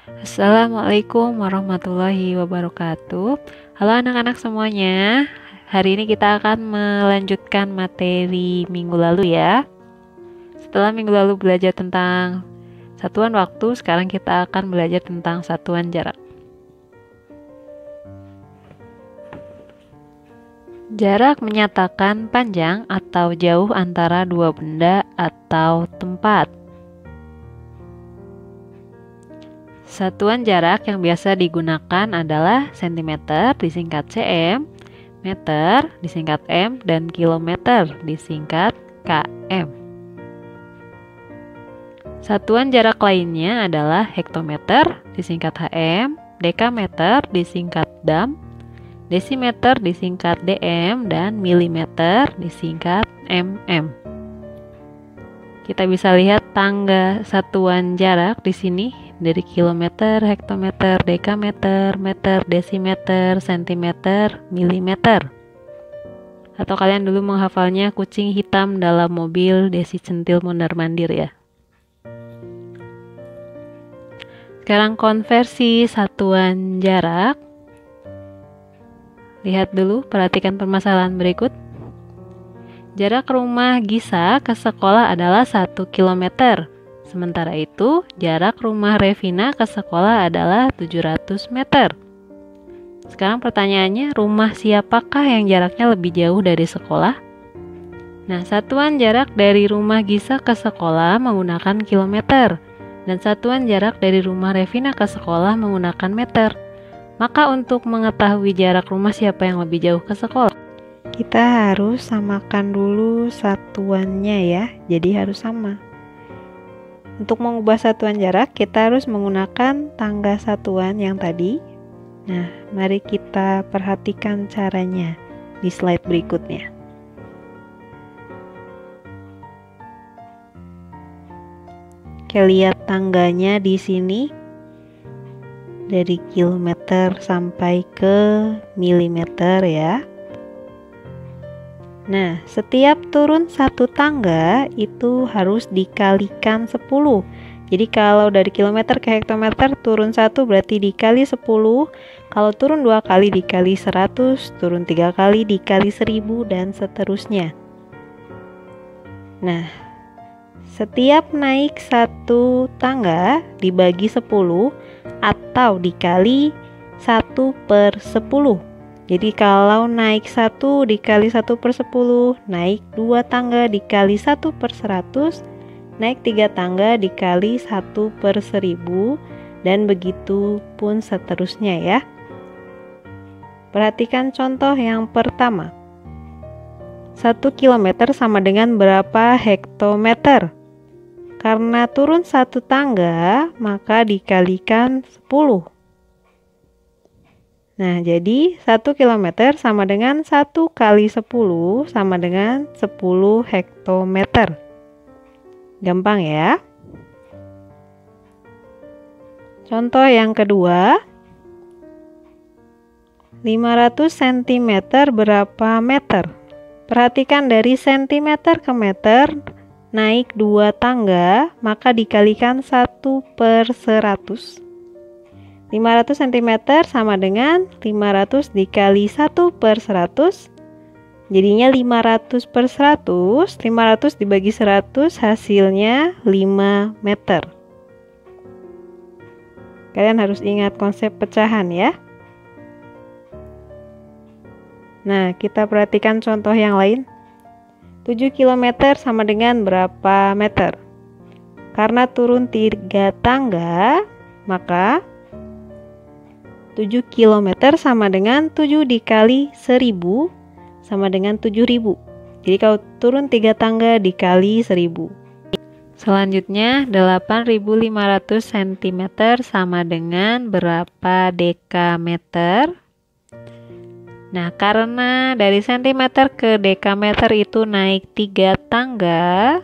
Assalamualaikum warahmatullahi wabarakatuh. Halo anak-anak semuanya. Hari ini kita akan melanjutkan materi minggu lalu ya. Setelah minggu lalu belajar tentang satuan waktu, sekarang kita akan belajar tentang satuan jarak. Jarak menyatakan panjang atau jauh antara dua benda atau tempat. Satuan jarak yang biasa digunakan adalah cm disingkat cm, meter disingkat m, dan kilometer disingkat km. Satuan jarak lainnya adalah hektometer disingkat hm, dekameter disingkat dam, desimeter disingkat dm, dan milimeter disingkat mm. Kita bisa lihat tangga satuan jarak di sini dari kilometer, hektometer, dekameter, meter, desimeter, sentimeter, milimeter. Atau kalian dulu menghafalnya kucing hitam dalam mobil Desi Centil Mondar Mandir ya. Sekarang konversi satuan jarak. Lihat dulu, perhatikan permasalahan berikut. Jarak rumah Gisa ke sekolah adalah 1 km. Sementara itu, jarak rumah Revina ke sekolah adalah 700 meter. Sekarang pertanyaannya, rumah siapakah yang jaraknya lebih jauh dari sekolah? Nah, satuan jarak dari rumah Gisa ke sekolah menggunakan kilometer, dan satuan jarak dari rumah Revina ke sekolah menggunakan meter. Maka untuk mengetahui jarak rumah siapa yang lebih jauh ke sekolah, kita harus samakan dulu satuannya ya, jadi harus sama. Untuk mengubah satuan jarak, kita harus menggunakan tangga satuan yang tadi. Nah, mari kita perhatikan caranya di slide berikutnya. Oke, lihat tangganya di sini. Dari kilometer sampai ke milimeter ya. Nah, setiap turun satu tangga itu harus dikalikan 10. Jadi kalau dari kilometer ke hektometer turun 1 berarti dikali 10. Kalau turun 2 kali dikali 100, turun 3 kali dikali 1000, dan seterusnya. Nah, setiap naik satu tangga dibagi 10 atau dikali 1/10. Jadi kalau naik 1 dikali 1/10, naik 2 tangga dikali 1/100, naik 3 tangga dikali 1/1000, dan begitu pun seterusnya ya. Perhatikan contoh yang pertama. 1 km sama dengan berapa hektometer? Karena turun 1 tangga, maka dikalikan 10. Nah, jadi 1 km sama dengan 1 kali 10 sama dengan 10 hektometer. Gampang ya. Contoh yang kedua. 500 cm berapa meter? Perhatikan dari cm ke meter, naik 2 tangga, maka dikalikan 1/100. 500 cm sama dengan 500 dikali 1/100, jadinya 500/100, 500 dibagi 100 hasilnya 5 meter. Kalian harus ingat konsep pecahan ya. Nah, kita perhatikan contoh yang lain. 7 km sama dengan berapa meter? Karena turun 3 tangga, maka 7 km sama dengan 7 dikali 1000 sama dengan 7000. Jadi kalau turun 3 tangga dikali 1000. Selanjutnya 8500 cm sama dengan berapa dekameter? Nah, karena dari cm ke dekameter itu naik 3 tangga,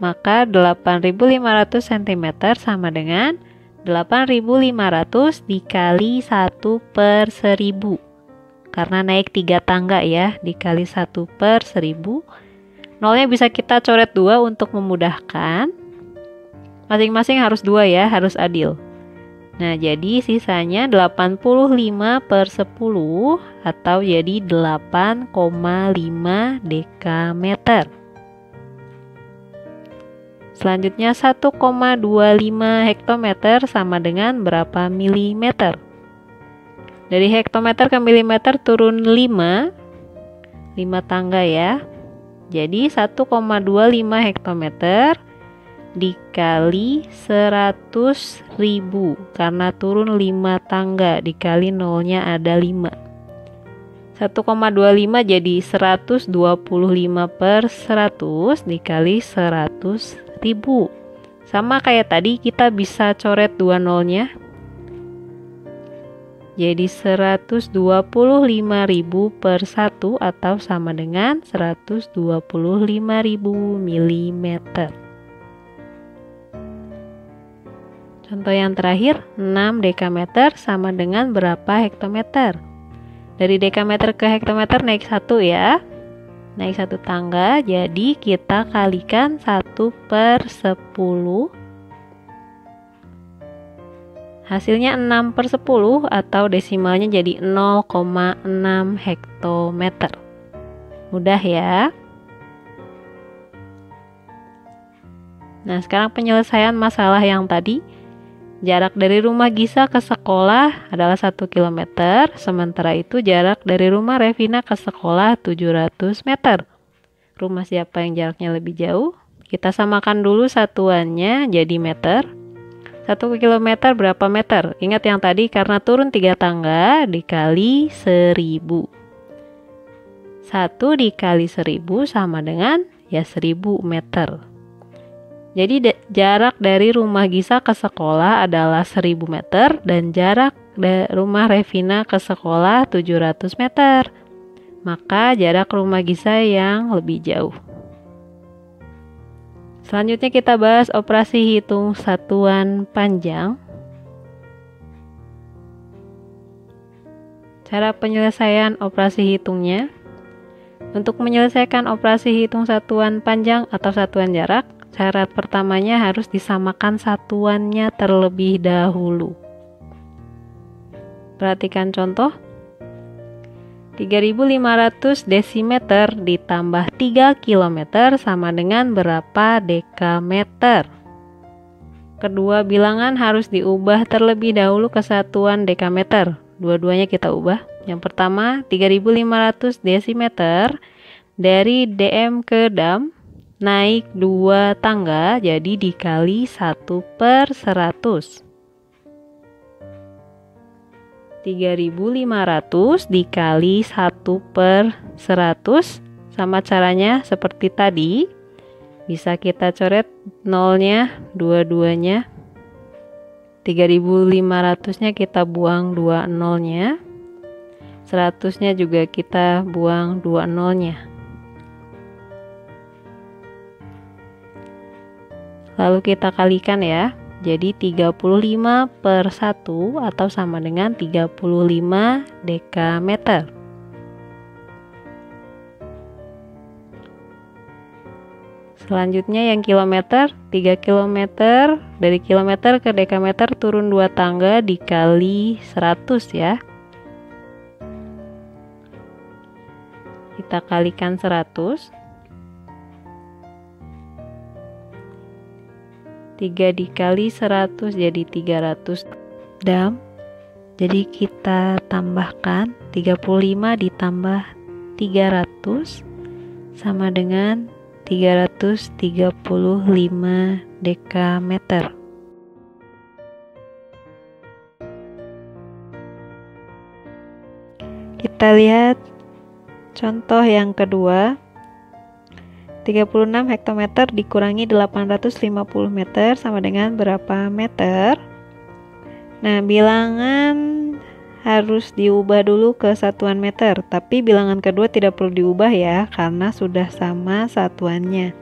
maka 8500 cm sama dengan 8500 dikali 1/1000. Karena naik 3 tangga ya, dikali 1/1000. Nolnya bisa kita coret 2 untuk memudahkan. Masing-masing harus 2 ya, harus adil. Nah, jadi sisanya 85/10 atau jadi 8,5 dekameter. Selanjutnya 1,25 hektometer sama dengan berapa milimeter? Dari hektometer ke milimeter turun 5 tangga ya. Jadi 1,25 hektometer dikali 100.000 karena turun 5 tangga dikali nolnya ada 5. 1,25 jadi 125/100 dikali 100.000. Sama kayak tadi kita bisa coret 2 nolnya. Jadi 125.000/1 atau sama dengan 125.000 mm. Contoh yang terakhir, 6 dekameter sama dengan berapa hektometer? Dari dekameter ke hektometer naik 1 ya. Naik 1 tangga, jadi kita kalikan 1/10. Hasilnya 6/10 atau desimalnya jadi 0,6 hektometer. Mudah ya. Nah, sekarang penyelesaian masalah yang tadi. Jarak dari rumah Gisa ke sekolah adalah 1 km, sementara itu jarak dari rumah Revina ke sekolah 700 meter. Rumah siapa yang jaraknya lebih jauh? Kita samakan dulu satuannya jadi meter. 1 km berapa meter? Ingat yang tadi karena turun 3 tangga dikali 1000. 1 dikali 1000 sama dengan ya 1000 meter. Jadi jarak dari rumah Gisa ke sekolah adalah 1000 meter dan jarak rumah Revina ke sekolah 700 meter. Maka jarak rumah Gisa yang lebih jauh. Selanjutnya kita bahas operasi hitung satuan panjang. Cara penyelesaian operasi hitungnya. Untuk menyelesaikan operasi hitung satuan panjang atau satuan jarak, syarat pertamanya harus disamakan satuannya terlebih dahulu. Perhatikan contoh. 3.500 desimeter ditambah 3 km sama dengan berapa dekameter? Kedua bilangan harus diubah terlebih dahulu ke satuan dekameter. Dua-duanya kita ubah. Yang pertama, 3.500 desimeter dari dm ke dam naik 2 tangga, jadi dikali 1/100. 3.500 dikali 1/100. Sama caranya seperti tadi. Bisa kita coret nolnya dua-duanya. 3.500-nya kita buang 2 nolnya. 100-nya juga kita buang 2 nolnya. Lalu kita kalikan ya. Jadi 35/1 atau sama dengan 35 dekameter. Selanjutnya yang kilometer, 3 km. Dari kilometer ke dekameter turun 2 tangga dikali 100 ya. Kita kalikan 100. 3 dikali 100 jadi 300 dam. Jadi kita tambahkan 35 ditambah 300 sama dengan 335 dekameter. Kita lihat contoh yang kedua. 36 hektometer dikurangi 850 meter sama dengan berapa meter? Nah, bilangan harus diubah dulu ke satuan meter, tapi bilangan kedua tidak perlu diubah ya, karena sudah sama satuannya.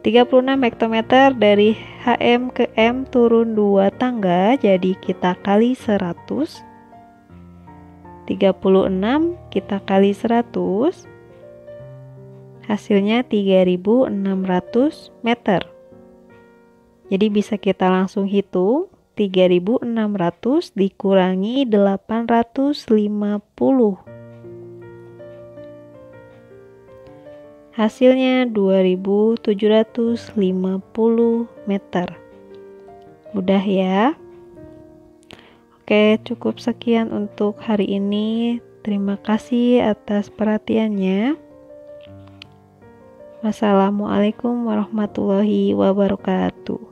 36 hektometer dari HM ke M turun 2 tangga, jadi kita kali 100. 36 kita kali 100. Hasilnya 3.600 meter. Jadi bisa kita langsung hitung 3.600 dikurangi 850. Hasilnya 2.750 meter. Mudah ya? Oke, cukup sekian untuk hari ini. Terima kasih atas perhatiannya. Wassalamualaikum warahmatullahi wabarakatuh.